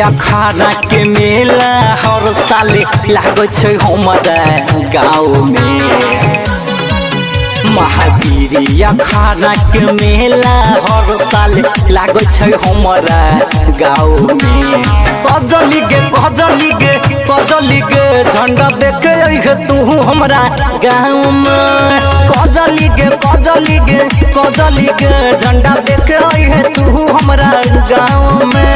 अखाड़ा के मेला हर साल लागो छै हमारा गाँव में। महावीर अखाड़ा के मेला हर साल लागो छै हमारा गाँव में। कजली गे झंडा देखे तू हमरा गाँव में। कजली गे झंडा देखे तू हमरा गाँव में।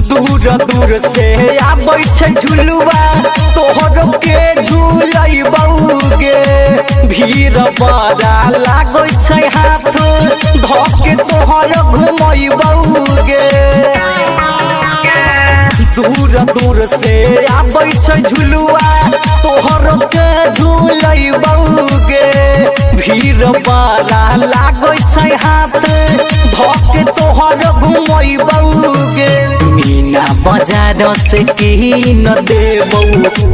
दूर से आबै छै झुलुआ तोहर के झूलैबौगे। भीड़ बड़ा लागै छै हाथ धके तोहर घुमैबौगे। दूर से आबै छै झुलुआ तोहर के झूलैबौगे। भीड़ बड़ा लागै छै हाथ धके तोहर घुमैबौगे। मीना बाजार से कीन देबौ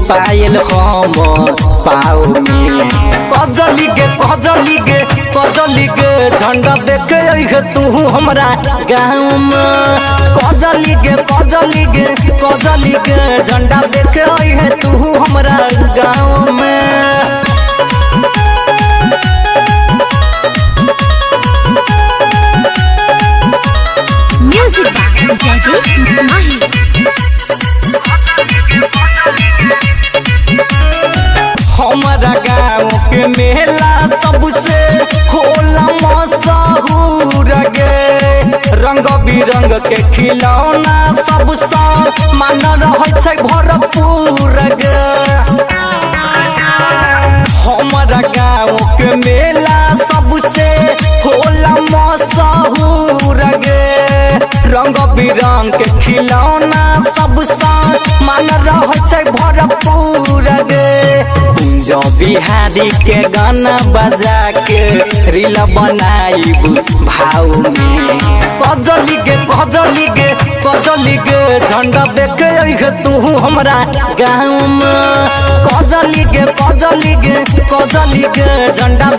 पायल हम पाओ में। कजली गे झंडा देखे तू हमरा गाँव में। कजली गे झंडा देखे तू हमरा गाँव में। हमारा गाँव के मेला सबसे होला मशहूर गे। रंग बिरंग के खिलौना सबसे मान रहे छै भरपूर गे। हमारा गाँव के मेला सबसे होला मशहूर गे। रंग बिरंग के खिलौना सबसे मान रहे छै भरपूर गे। कुंजो बिहारी के गाना बजा के रील बनाइब भाव में। कजली गे झंडा देखे तू हमरा गाँव में। कजली गे झंडा